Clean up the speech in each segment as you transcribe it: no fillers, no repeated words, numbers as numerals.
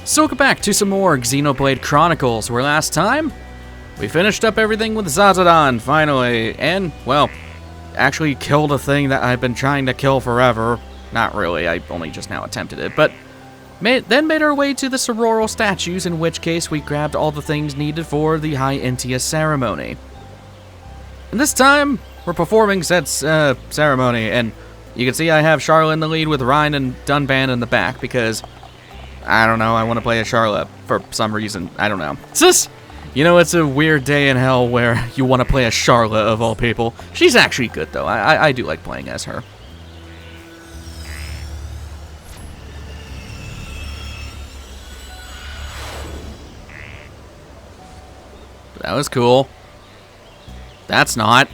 So welcome back to some more Xenoblade Chronicles, where last time we finished up everything with Zazadon, finally, and, well, actually killed a thing that I've been trying to kill forever. Not really, I only just now attempted it, but then made our way to the sororal statues, in which case we grabbed all the things needed for the High Intia ceremony. And this time, we're performing said ceremony, and you can see I have Charlotte in the lead with Ryan and Dunban in the back, because I don't know, I want to play as Charlotte for some reason. I don't know. It's just, you know, it's a weird day in hell where you want to play as Charlotte of all people. She's actually good, though. I do like playing as her. That was cool. That's not.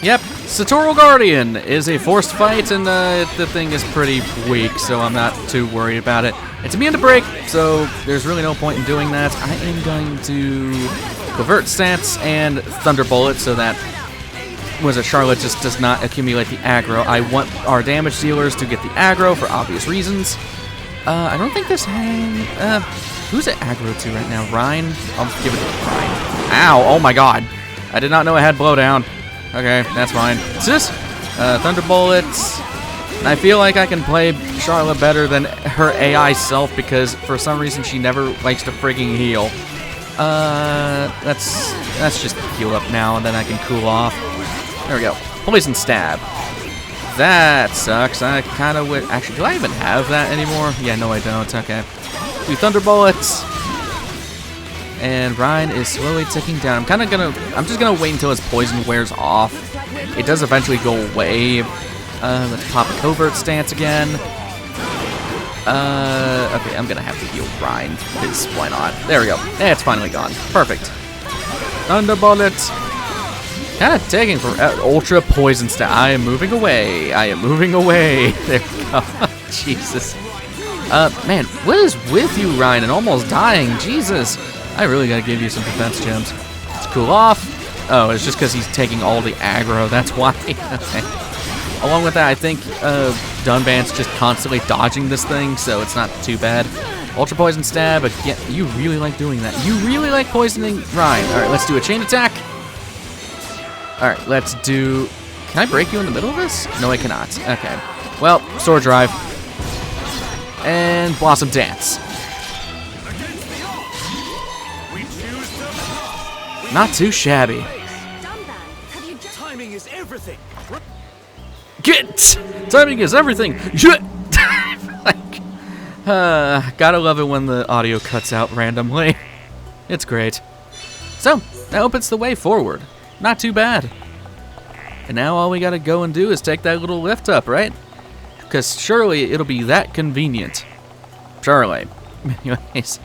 Yep, Satoral Guardian is a forced fight, and the thing is pretty weak, so I'm not too worried about it. It's immune to break, so there's really no point in doing that. I am going to convert stance and Thunderbolt so that Charlotte just does not accumulate the aggro. I want our damage dealers to get the aggro for obvious reasons. I don't think this who's it aggro to right now? Ryan? I'll give it to Ryan. Ow, oh my god. I did not know I had blowdown. Okay, that's fine. It's just Thunderbolts. I feel like I can play Charlotte better than her AI self because for some reason she never likes to frigging heal. Let's just heal up now and then I can cool off. There we go. Poison Stab. That sucks. I kind of would. Actually, do I even have that anymore? Yeah, no, I don't. Okay. Do Thunderbolts. And Ryan is slowly ticking down. I'm just gonna wait until his poison wears off. It does eventually go away. Let's pop a covert stance again. Okay, I'm gonna have to heal Ryan, because why not? There we go. Yeah, it's finally gone. Perfect. Thunderbolt. Kind of taking for Ultra Poison Stat. I am moving away. I am moving away. There we go. Jesus. Man, what is with you, Ryan? And almost dying. Jesus. I really gotta give you some defense gems. Let's cool off. Oh, it's just because he's taking all the aggro. That's why. Okay. Along with that, I think Dunban's just constantly dodging this thing, so it's not too bad. Ultra Poison Stab. Again, you really like doing that. You really like poisoning Ryan. All right, let's do a chain attack. All right, let's do. Can I break you in the middle of this? No, I cannot. Okay. Well, Sword Drive and Blossom Dance. Not too shabby. Timing is everything. Get! Timing is everything. Gotta love it when the audio cuts out randomly. It's great. So, that opens the way forward. Not too bad. And now all we gotta go and do is take that little lift up, right? Because surely it'll be that convenient. Surely. Anyways,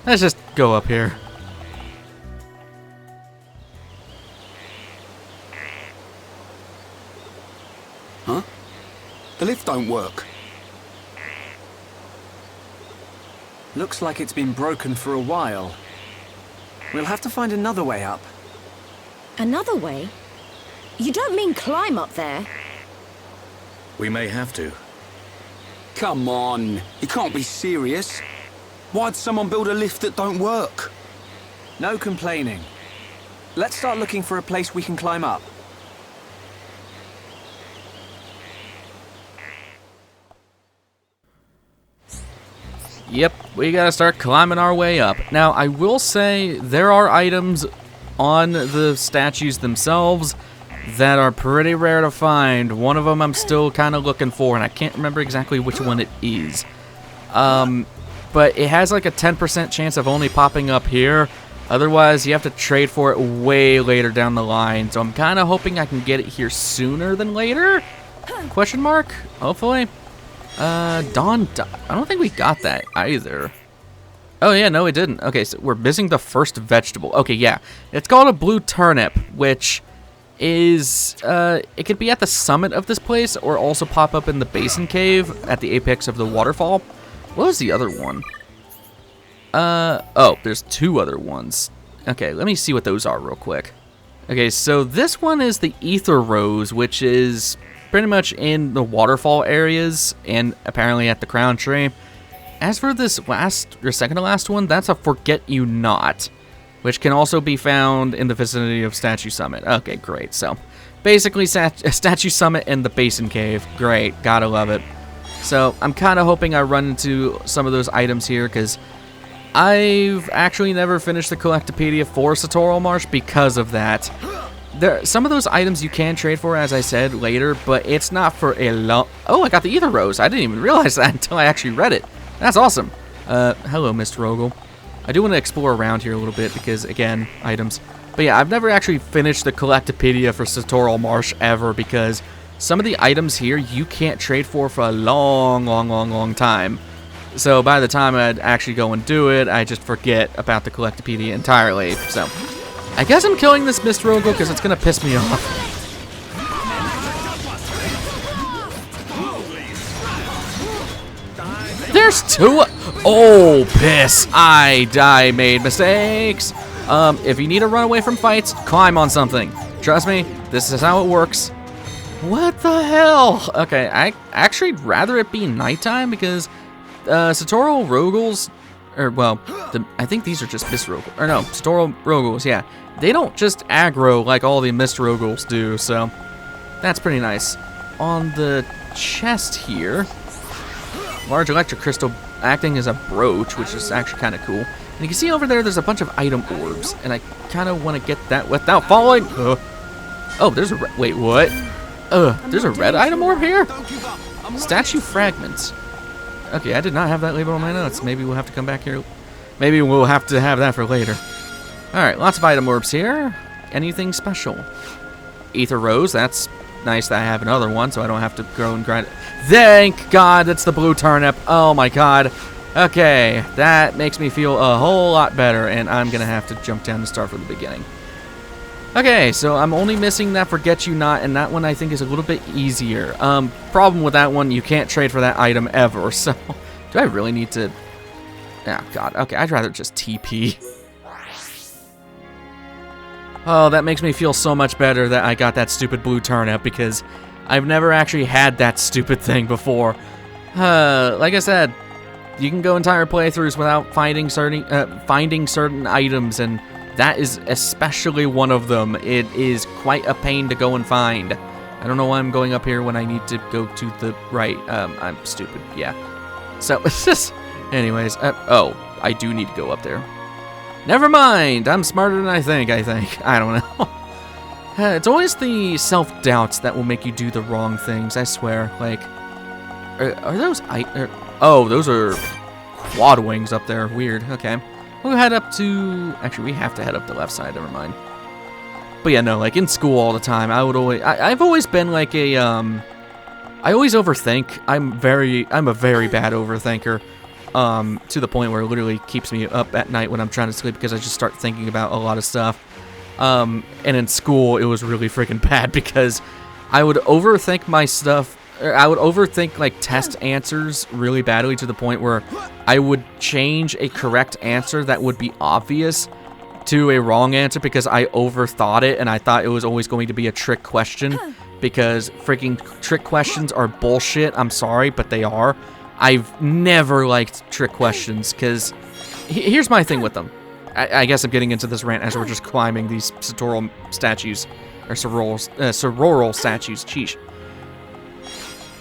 let's just go up here. Huh? The lift don't work. Looks like it's been broken for a while. We'll have to find another way up. Another way? You don't mean climb up there? We may have to. Come on, you can't be serious. Why'd someone build a lift that don't work? No complaining. Let's start looking for a place we can climb up. Yep, we gotta start climbing our way up. Now, I will say there are items on the statues themselves that are pretty rare to find. One of them I'm still kind of looking for, and I can't remember exactly which one it is. But it has like a 10% chance of only popping up here. Otherwise, you have to trade for it way later down the line. So I'm kind of hoping I can get it here sooner than later? Question mark? Hopefully. Dawn. I don't think we got that either. Oh yeah, no, we didn't. Okay, so we're missing the first vegetable. Okay, yeah. It's called a blue turnip, which is, it could be at the summit of this place or also pop up in the basin cave at the apex of the waterfall. What was the other one? Oh, there's two other ones. Okay, let me see what those are real quick. Okay, so this one is the Ether Rose, which is pretty much in the waterfall areas and apparently at the crown tree. as for this second to last one, that's a Forget You Not, which can also be found in the vicinity of Statue Summit. Okay, great. So, basically, Statue Summit and the Basin Cave. Great, gotta love it. So, I'm kind of hoping I run into some of those items here, because I've actually never finished the Collectopedia for Satoral Marsh because of that. Some of those items you can trade for, as I said, later, but it's not for a long... Oh, I got the Ether Rose. I didn't even realize that until I actually read it. That's awesome. Hello, Mr. Rogel. I do want to explore around here a little bit because, again, items. But yeah, I've never actually finished the Collectopedia for Satoral Marsh ever because some of the items here you can't trade for a long time. So by the time I'd actually go and do it, I just forget about the Collectopedia entirely. So I guess I'm killing this Mr. Rogel because it's going to piss me off. There's two. Oh, piss. I made mistakes. If you need to run away from fights, climb on something. Trust me, this is how it works. What the hell? Okay, I actually rather it be nighttime because Satoral Rogels, or well, I think these are just Mist Rogels, or no, Satoral Rogels, yeah. They don't just aggro like all the Mist Rogels do, so that's pretty nice. On the chest here, large electric crystal acting as a brooch, which is actually kind of cool. And you can see over there, there's a bunch of item orbs, and I kind of want to get that without falling. Oh, there's a wait, what? There's a red item orb here? Statue fragments. Okay, I did not have that label on my notes. Maybe we'll have to come back here. Maybe we'll have to have that for later. Alright, lots of item orbs here. Anything special? Ether Rose, that's nice that I have another one, so I don't have to go and grind it. Thank God, it's the blue turnip. Oh my God. Okay, that makes me feel a whole lot better, and I'm gonna have to jump down and start from the beginning. Okay, so I'm only missing that Forget You Not, and that one I think is a little bit easier. Problem with that one, you can't trade for that item ever, so do I really need to... Oh, God, okay, I'd rather just TP. Oh, that makes me feel so much better that I got that stupid blue turnip, because I've never actually had that stupid thing before. Like I said, you can go entire playthroughs without finding certain items, and that is especially one of them. It is quite a pain to go and find. I don't know why I'm going up here when I need to go to the right. I'm stupid, yeah. So, it's just... Anyways, oh, I do need to go up there. Never mind, I'm smarter than I think. I don't know. It's always the self-doubts that will make you do the wrong things, I swear. Like, are those... oh, those are quad wings up there. Weird, okay. We'll head up to... Actually, we have to head up the left side, never mind. But yeah, no, like in school all the time, I've always been like a, I always overthink. I'm a very bad overthinker, to the point where it literally keeps me up at night when I'm trying to sleep because I just start thinking about a lot of stuff. And in school, it was really freaking bad because I would overthink my stuff. I would overthink like test answers really badly to the point where I would change a correct answer that would be obvious to a wrong answer because I overthought it and I thought it was always going to be a trick question because freaking trick questions are bullshit. I'm sorry, but they are. I've never liked trick questions because here's my thing with them. I guess I'm getting into this rant as we're just climbing these Satoral statues, or Sororal statues, sheesh.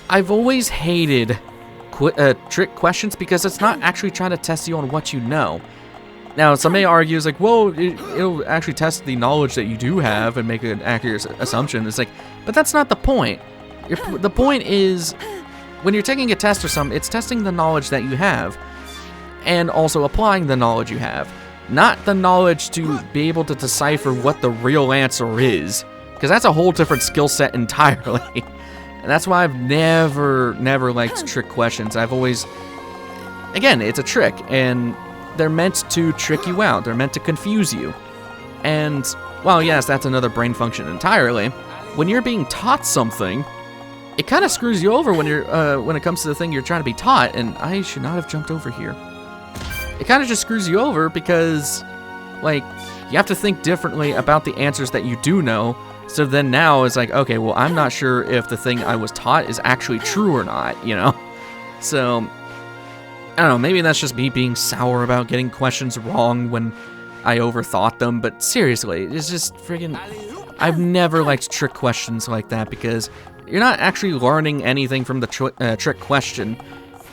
I've always hated trick questions because it's not actually trying to test you on what you know. Now, some may argue, it's like, well, it'll actually test the knowledge that you do have and make an accurate assumption. It's like, but that's not the point. The point is, when you're taking a test or something, it's testing the knowledge that you have and also applying the knowledge you have. Not the knowledge to be able to decipher what the real answer is, because that's a whole different skill set entirely. And that's why I've never liked trick questions. I've always, again, it's a trick, and they're meant to trick you out. They're meant to confuse you. And, well, yes, that's another brain function entirely. When you're being taught something, it kind of screws you over when it comes to the thing you're trying to be taught, and I should not have jumped over here. It kind of just screws you over because, like, you have to think differently about the answers that you do know. So then now it's like, okay, well, I'm not sure if the thing I was taught is actually true or not, you know? So, I don't know, maybe that's just me being sour about getting questions wrong when I overthought them, but seriously, it's just friggin'... I've never liked trick questions like that because you're not actually learning anything from the trick question.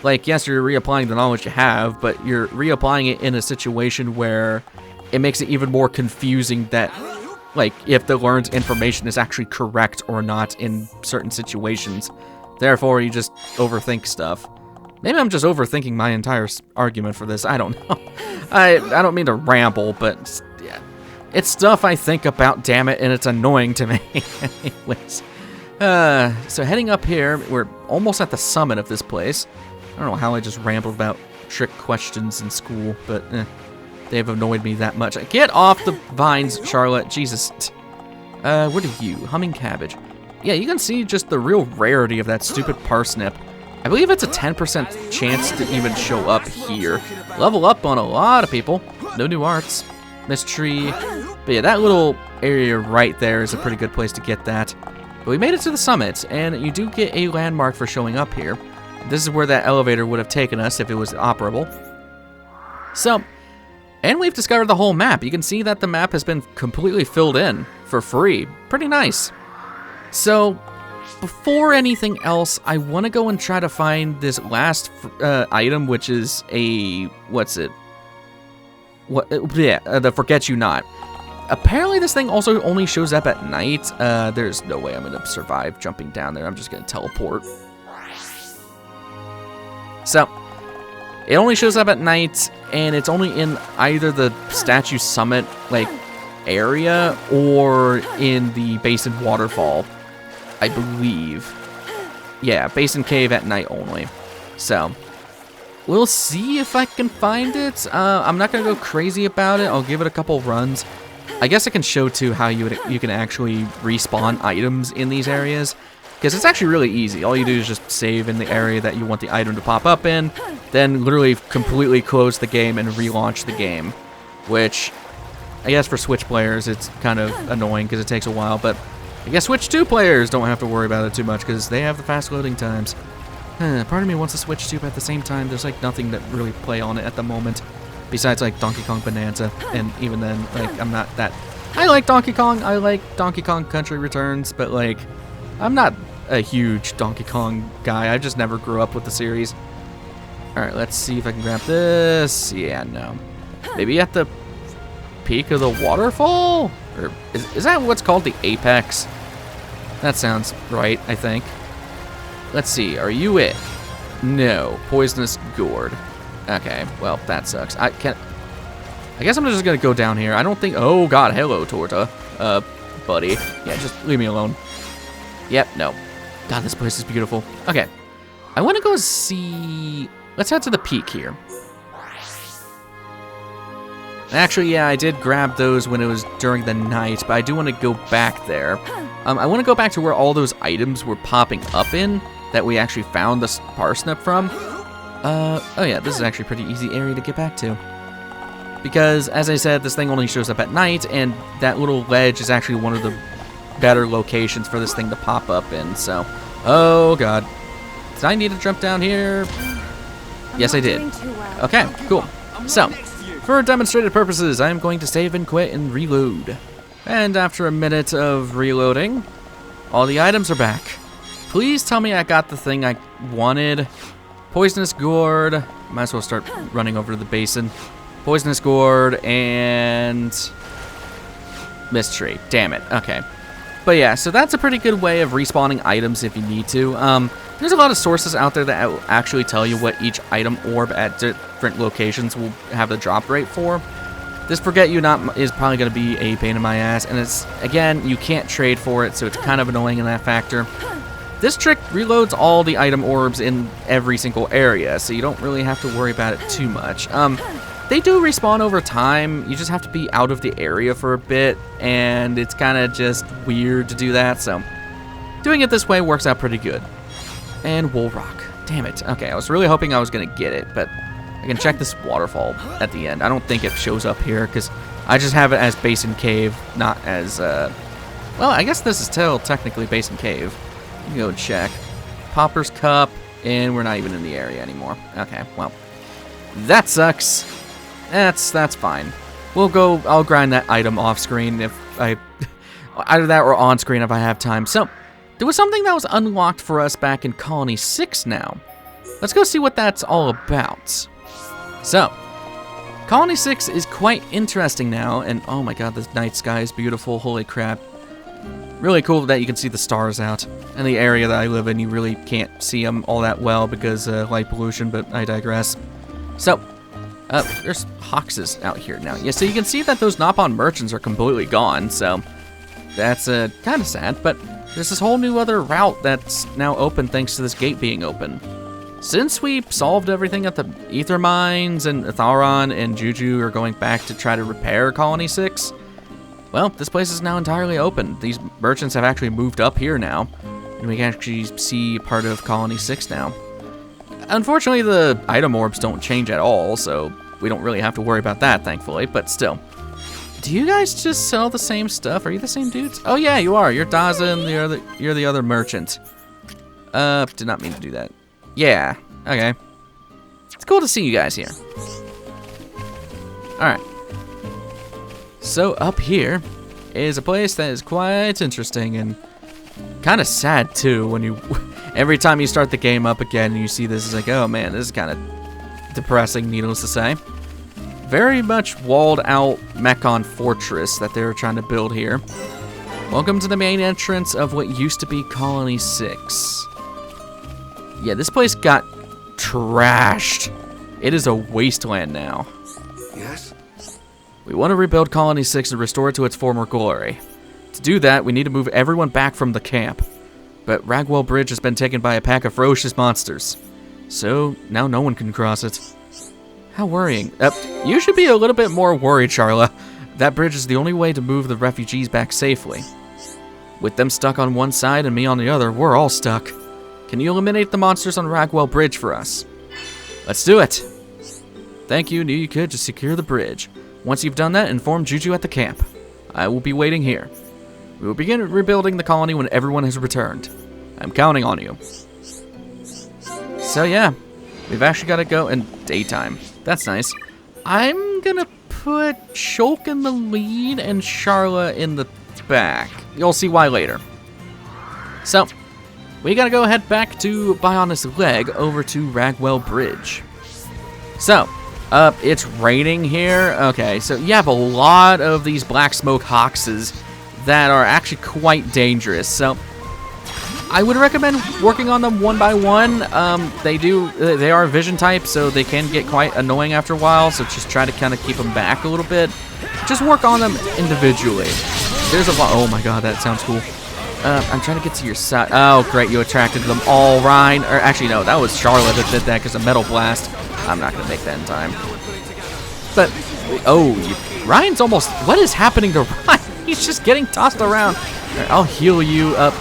Like, yes, you're reapplying the knowledge you have, but you're reapplying it in a situation where it makes it even more confusing that, like, if the learned information is actually correct or not in certain situations. Therefore, you just overthink stuff. Maybe I'm just overthinking my entire argument for this. I don't know. I don't mean to ramble, but yeah, it's stuff I think about, damn it, and it's annoying to me. Anyways, so heading up here, we're almost at the summit of this place. I don't know how I just rambled about trick questions in school, but they've annoyed me that much. Get off the vines, Charlotte. Jesus. What are you? Humming cabbage. Yeah, you can see just the real rarity of that stupid parsnip. I believe it's a 10% chance to even show up here. Level up on a lot of people. No new arts. Mystery. But yeah, that little area right there is a pretty good place to get that. But we made it to the summit, and you do get a landmark for showing up here. This is where that elevator would have taken us if it was operable. So, and we've discovered the whole map. You can see that the map has been completely filled in for free. Pretty nice. So, before anything else, I want to go and try to find this last item, which is a... what's it? The Forget You Not. Apparently this thing also only shows up at night. There's no way I'm going to survive jumping down there. I'm just going to teleport. So, it only shows up at night, and it's only in either the statue summit, like, area, or in the basin waterfall, I believe. Yeah, basin cave at night only. So, we'll see if I can find it. I'm not going to go crazy about it. I'll give it a couple runs. I guess I can show, too, how you can actually respawn items in these areas. Because it's actually really easy. All you do is just save in the area that you want the item to pop up in, then literally completely close the game and relaunch the game. Which, I guess for Switch players, it's kind of annoying because it takes a while, but I guess Switch 2 players don't have to worry about it too much because they have the fast loading times. Part of me wants to Switch 2, but at the same time, there's like nothing that really play on it at the moment. Besides like Donkey Kong Bonanza, and even then, like, I'm not that... I like Donkey Kong, I like Donkey Kong Country Returns, but like, I'm not a huge Donkey Kong guy. I just never grew up with the series. Alright, let's see if I can grab this. Yeah, no. Maybe at the peak of the waterfall? Or is that what's called the apex? That sounds right, I think. Let's see, are you it? No. Poisonous gourd. Okay, well, that sucks. I guess I'm just gonna go down here. I don't think... Oh, God, hello, Torta. Buddy. Yeah, just leave me alone. Yep, no. God, this place is beautiful. Okay. I want to go see... Let's head to the peak here. Actually, yeah, I did grab those when it was during the night, but I do want to go back there. I want to go back to where all those items were popping up in that we actually found the parsnip from. Oh yeah, this is actually a pretty easy area to get back to. Because, as I said, this thing only shows up at night, and that little ledge is actually one of the better locations for this thing to pop up in, so... Oh, God. Did I need to jump down here? Yes, I did. Okay, cool. So, for demonstrative purposes, I am going to save and quit and reload. And after a minute of reloading, all the items are back. Please tell me I got the thing I wanted. Poisonous gourd. Might as well start running over to the basin. Poisonous gourd and... mystery. Damn it. Okay. But yeah, so that's a pretty good way of respawning items if you need to. There's a lot of sources out there that will actually tell you what each item orb at different locations will have the drop rate for. This Forget You Not is probably going to be a pain in my ass, and it's, again, you can't trade for it, so it's kind of annoying in that factor. This trick reloads all the item orbs in every single area, so you don't really have to worry about it too much. They do respawn over time. You just have to be out of the area for a bit, and it's kind of just weird to do that, so doing it this way works out pretty good. And Wool Rock. Damn it. Okay, I was really hoping I was going to get it, but I can check this waterfall at the end. I don't think it shows up here, because I just have it as Basin Cave, not as, well, I guess this is still technically Basin Cave. You can go check. Popper's Cup, and we're not even in the area anymore. Okay, well. That sucks. That's fine. I'll grind that item off screen if either that or on screen if I have time. So, there was something that was unlocked for us back in Colony 6 now. Let's go see what that's all about. So, Colony 6 is quite interesting now, and oh my god, the night sky is beautiful, holy crap. Really cool that you can see the stars out. In the area that I live in, you really can't see them all that well because light pollution, but I digress. So, there's Hoxes out here now. Yeah, so you can see that those Nopon merchants are completely gone, so that's kind of sad, but there's this whole new other route that's now open thanks to this gate being open. Since we solved everything at the Ether Mines and Tharon and Juju are going back to try to repair Colony 6, well, this place is now entirely open. These merchants have actually moved up here now, and we can actually see part of Colony 6 now. Unfortunately, the item orbs don't change at all, so we don't really have to worry about that, thankfully, but still. Do you guys just sell the same stuff? Are you the same dudes? Oh yeah, you are. You're Daza and you're the other merchant. Did not mean to do that. Yeah, okay. It's cool to see you guys here. Alright. So up here is a place that is quite interesting and kind of sad too when you every time you start the game up again and you see this, it's like, oh man, this is kind of depressing, needless to say. Very much walled out Mechon fortress that they're trying to build here. Welcome to the main entrance of what used to be Colony 6. Yeah, this place got trashed. It is a wasteland now. Yes? We want to rebuild Colony 6 and restore it to its former glory. To do that, we need to move everyone back from the camp. But Ragwell Bridge has been taken by a pack of ferocious monsters. So, now no one can cross it. How worrying. You should be a little bit more worried, Charla. That bridge is the only way to move the refugees back safely. With them stuck on one side and me on the other, we're all stuck. Can you eliminate the monsters on Ragwell Bridge for us? Let's do it. Thank you, knew you could. Just secure the bridge. Once you've done that, inform Juju at the camp. I will be waiting here. We will begin rebuilding the colony when everyone has returned. I'm counting on you. So yeah, we've actually got to go in daytime. That's nice. I'm gonna put Shulk in the lead and Charla in the back. You'll see why later. So, we gotta go head back to Bionis Leg over to Ragwell Bridge. So, it's raining here. Okay, so you have a lot of these black smoke hoxes that are actually quite dangerous. So, I would recommend working on them one by one. They are vision type, so they can get quite annoying after a while. So just try to kind of keep them back a little bit. Just work on them individually. There's a lot. Oh my god, that sounds cool. I'm trying to get to your side. Oh, great, you attracted them all, Ryan. Or actually, no, that was Charlotte that did that because of Metal Blast. I'm not going to make that in time. But, Ryan's almost... What is happening to Ryan? He's just getting tossed around. All right, I'll heal you up.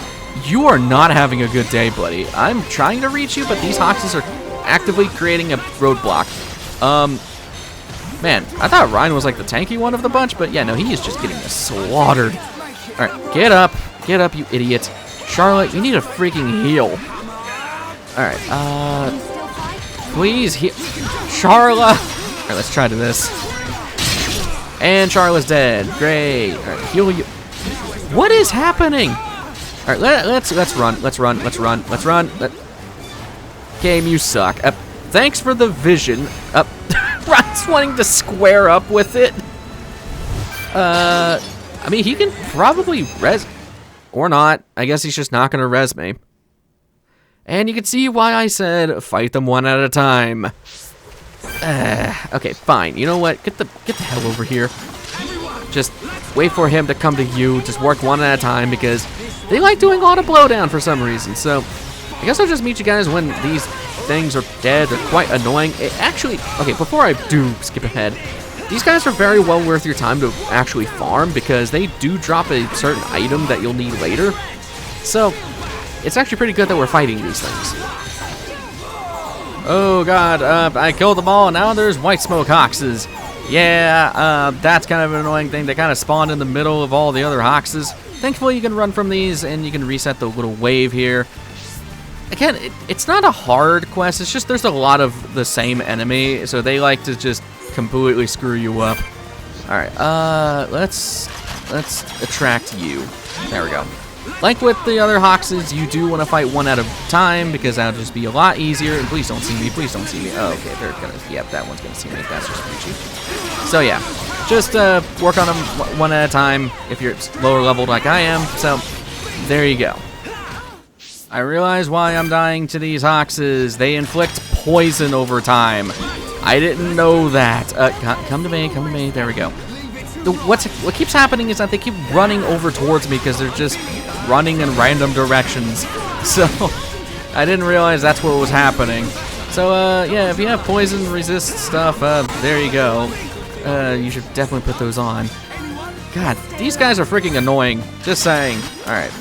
You are not having a good day, buddy. I'm trying to reach you, but these Hoxes are actively creating a roadblock. Man, I thought Ryan was like the tanky one of the bunch, but yeah, no, he is just getting slaughtered. All right, get up. Get up, you idiot. Charlotte, you need a freaking heal. Alright, please heal. Charlotte! Alright, let's try to this. And Charlotte's dead. Great. Alright, heal you. What is happening? Alright, let's run. Game, you suck. Thanks for the vision. Ryan's wanting to square up with it. I mean, he can probably res... Or not. I guess he's just not going to res me. And you can see why I said fight them one at a time. Okay, fine. You know what? Get the hell over here. Just wait for him to come to you. Just work one at a time because they like doing auto blowdown for some reason. So I guess I'll just meet you guys when these things are dead. They're quite annoying. Okay, before I do skip ahead, these guys are very well worth your time to actually farm because they do drop a certain item that you'll need later. So, it's actually pretty good that we're fighting these things. Oh god, I killed them all, now there's white smoke hoxes. Yeah, that's kind of an annoying thing. They kind of spawned in the middle of all the other hoxes. Thankfully, you can run from these and you can reset the little wave here. again, it's not a hard quest. It's just there's a lot of the same enemy, so they like to just completely screw you up. All right, let's attract you. There we go. Like with the other Hoxes, you do want to fight one at a time because that'll just be a lot easier. And please don't see me. Please don't see me. Oh, okay. They're gonna. Yep, that one's gonna see me. That's just peachy. So yeah, just work on them one at a time if you're lower leveled like I am. So there you go. I realize why I'm dying to these Hoxes. They inflict poison over time. I didn't know that. Come to me. Come to me. There we go. What keeps happening is that they keep running over towards me because they're just running in random directions. So I didn't realize that's what was happening. So yeah, if you have poison resist stuff, there you go. You should definitely put those on. God, these guys are freaking annoying. Just saying. All right,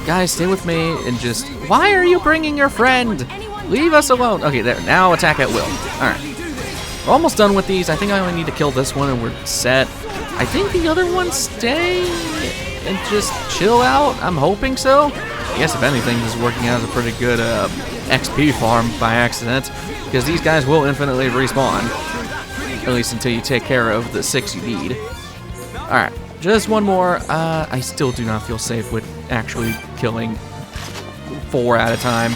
guys, stay with me and just. Why are you bringing your friend? Leave us alone. Okay, there. Now attack at will. All right. We're almost done with these. I think I only need to kill this one and we're set. I think the other ones stay and just chill out. I'm hoping so. I guess if anything, this is working out as a pretty good XP farm by accident because these guys will infinitely respawn. At least until you take care of the 6 you need. Alright, just one more. I still do not feel safe with actually killing 4 at a time.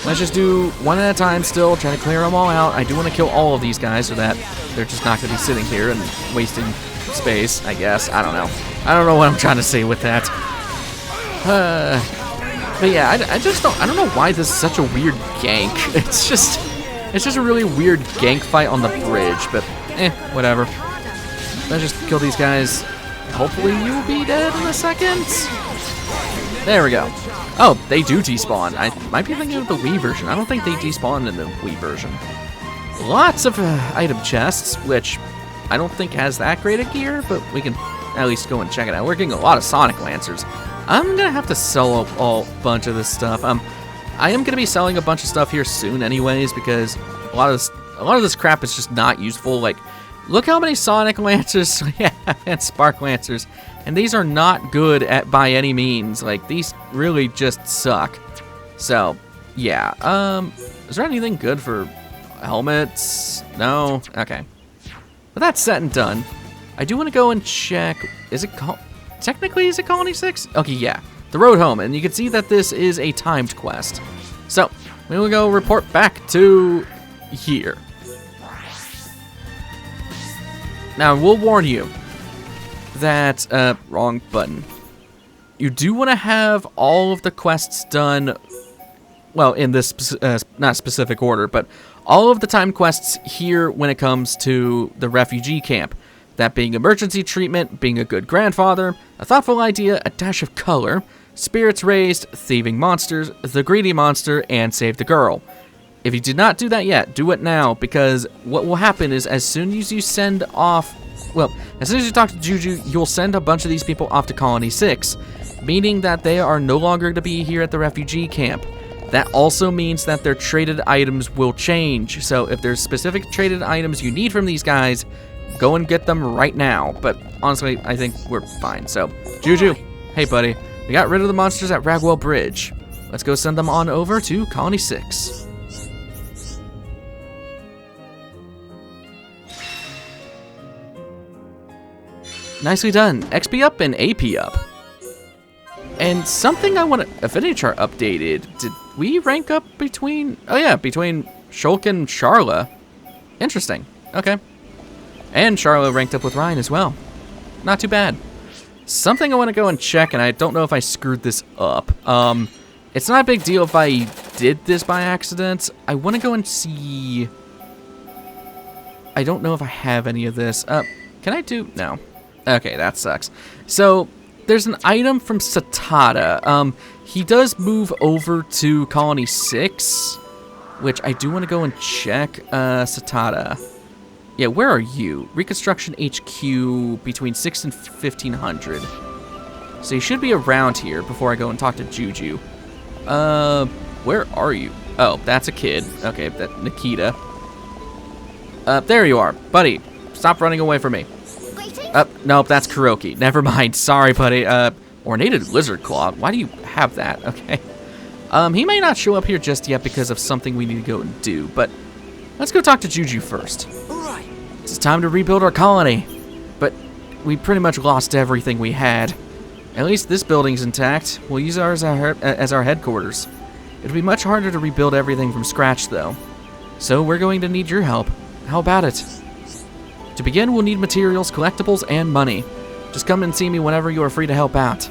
Let's just do 1 at a time still, try to clear them all out. I do want to kill all of these guys so that they're just not going to be sitting here and wasting space, I guess. I don't know. I don't know what I'm trying to say with that. But yeah, I don't know why this is such a weird gank. It's just a really weird gank fight on the bridge, but whatever. Let's just kill these guys. Hopefully you'll be dead in a second. There we go. Oh, they do despawn. I might be thinking of the Wii version. I don't think they despawned in the Wii version. Lots of item chests, which I don't think has that great a gear, but we can at least go and check it out. We're getting a lot of Sonic Lancers. I'm gonna have to sell a bunch of this stuff. I am gonna be selling a bunch of stuff here soon, anyways, because a lot of this crap is just not useful. Like, look how many Sonic Lancers we have and Spark Lancers, and these are not good by any means. Like, these really just suck. So, yeah. Is there anything good for helmets? No. Okay. But that's set and done. I do want to go and check. Is it technically is it Colony 6? Okay, yeah. The road home, and you can see that this is a timed quest. So we will go report back to here. Now we'll warn you that wrong button. You do want to have all of the quests done. Well, in this not specific order, but all of the time quests here when it comes to the refugee camp. That being emergency treatment, being a good grandfather, a thoughtful idea, a dash of color, spirits raised, thieving monsters, the greedy monster, and save the girl. If you did not do that yet, do it now, because what will happen is as soon as you send off, well, as soon as you talk to Juju, you'll send a bunch of these people off to Colony 6, meaning that they are no longer going to be here at the refugee camp. That also means that their traded items will change. So if there's specific traded items you need from these guys, go and get them right now. But honestly, I think we're fine. So, Juju, hey buddy, we got rid of the monsters at Ragwell Bridge. Let's go send them on over to Colony 6. Nicely done. XP up and AP up. And something I want to... Affinity chart updated. Did we rank up between... Oh yeah, between Shulk and Sharla. Interesting. Okay. And Sharla ranked up with Ryan as well. Not too bad. Something I want to go and check, and I don't know if I screwed this up. It's not a big deal if I did this by accident. I want to go and see... I don't know if I have any of this. Can I do... No. Okay, that sucks. So... There's an item from Satada. He does move over to Colony 6, which I do want to go and check. Satada. Yeah, where are you? Reconstruction HQ between 6 and 1500. So you should be around here before I go and talk to Juju. Where are you? Oh, that's a kid. Okay, that Nikita. There you are. Buddy, stop running away from me. Nope, that's Kuroki. Never mind. Sorry, buddy. Ornated lizard claw. Why do you have that? Okay. He may not show up here just yet because of something we need to go and do, but let's go talk to Juju first. Right. It's time to rebuild our colony, but we pretty much lost everything we had. At least this building's intact. We'll use ours as our headquarters. It'll be much harder to rebuild everything from scratch, though. So we're going to need your help. How about it? To begin, we'll need materials, collectibles, and money. Just come and see me whenever you are free to help out.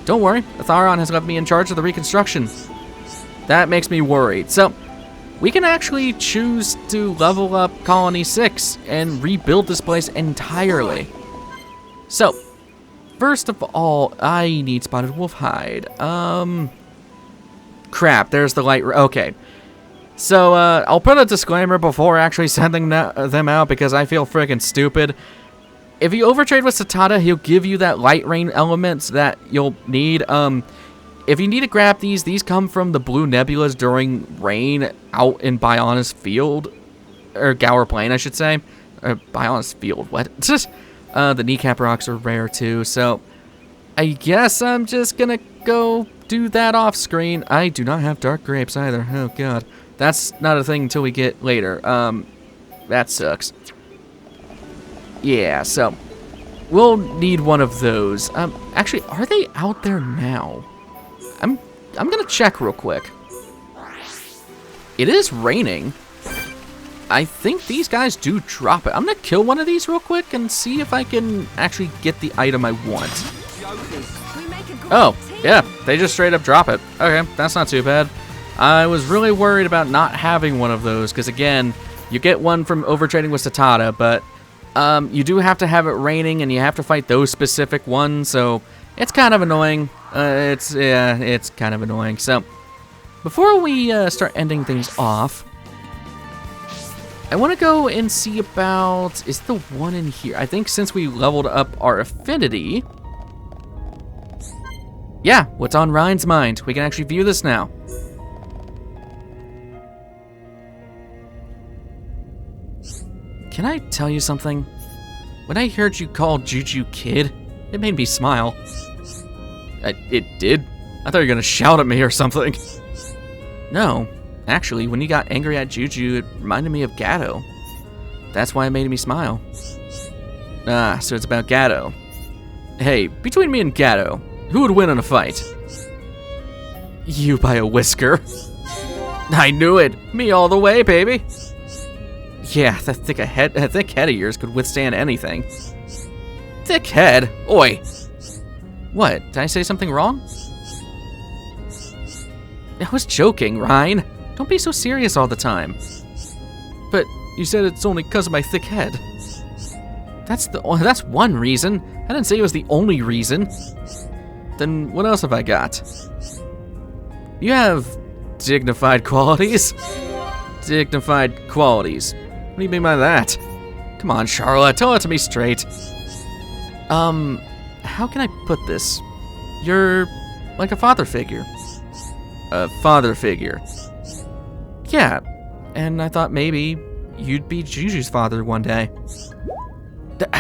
Don't worry, Atharon has left me in charge of the reconstruction. That makes me worried. So, we can actually choose to level up Colony 6 and rebuild this place entirely. So, first of all, I need spotted wolf hide. Crap, there's the light. Okay. So, I'll put a disclaimer before actually sending them out because I feel freaking stupid. If you overtrade with Satata, he'll give you that light rain elements that you'll need. If you need to grab these come from the blue nebulas during rain out in Bionis Field. Or Gower Plain, I should say. Bionis Field, what? The kneecap rocks are rare too, so I guess I'm just gonna go do that off screen. I do not have dark grapes either. Oh god. That's not a thing until we get later. That sucks. Yeah, so we'll need one of those. Actually, are they out there now? I'm gonna check real quick. It is raining. I think these guys do drop it. I'm gonna kill one of these real quick and see if I can actually get the item I want. Oh, yeah, they just straight up drop it. Okay, that's not too bad. I was really worried about not having one of those, because again, you get one from overtrading with Satata, but you do have to have it raining, and you have to fight those specific ones, so it's kind of annoying. It's kind of annoying. So, before we start ending things off, I want to go and see about, is the one in here? I think since we leveled up our affinity, yeah, what's on Ryan's mind? We can actually view this now. Can I tell you something? When I heard you call Juju kid, it made me smile. It did? I thought you were gonna shout at me or something. No, actually, when you got angry at Juju, it reminded me of Gatto. That's why it made me smile. Ah, so it's about Gatto. Hey, between me and Gatto, who would win in a fight? You by a whisker. I knew it. Me all the way, baby. Yeah, that thick head of yours could withstand anything. Thick head? Oi. What? Did I say something wrong? I was joking, Ryan. Don't be so serious all the time. But you said it's only because of my thick head. That's one reason. I didn't say it was the only reason. Then what else have I got? You have dignified qualities. Dignified qualities. What do you mean by that? Come on, Charlotte, tell it to me straight. How can I put this? You're like a father figure. A father figure. Yeah, and I thought maybe you'd be Juju's father one day.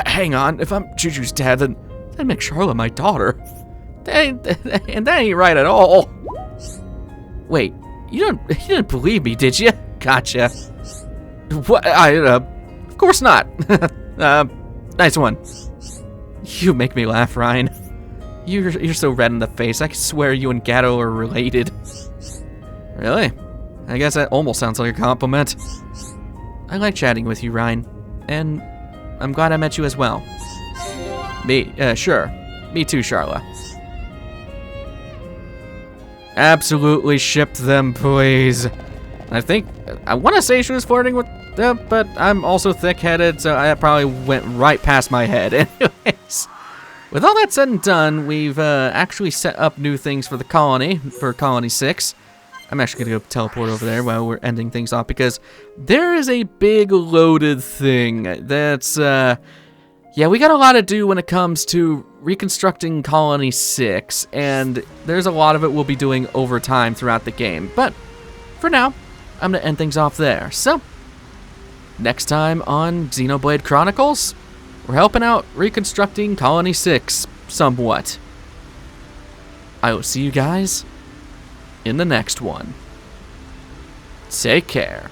Hang on, if I'm Juju's dad, then that'd make Charlotte my daughter. And that ain't right at all. Wait, you didn't believe me, did you? Gotcha. What? Of course not. Nice one. You make me laugh, Ryan. You're so red in the face. I swear you and Gatto are related. Really? I guess that almost sounds like a compliment. I like chatting with you, Ryan, and I'm glad I met you as well. Sure. Me too, Charla. Absolutely ship them, please. I want to say she was flirting with them, but I'm also thick-headed, so that probably went right past my head. Anyways, with all that said and done, we've actually set up new things for the colony, for Colony 6. I'm actually going to go teleport over there while we're ending things off, because there is a big loaded thing that's, yeah, we got a lot to do when it comes to reconstructing Colony 6, and there's a lot of it we'll be doing over time throughout the game. But for now, I'm going to end things off there. So, next time on Xenoblade Chronicles, we're helping out reconstructing Colony 6 somewhat. I will see you guys in the next one. Take care.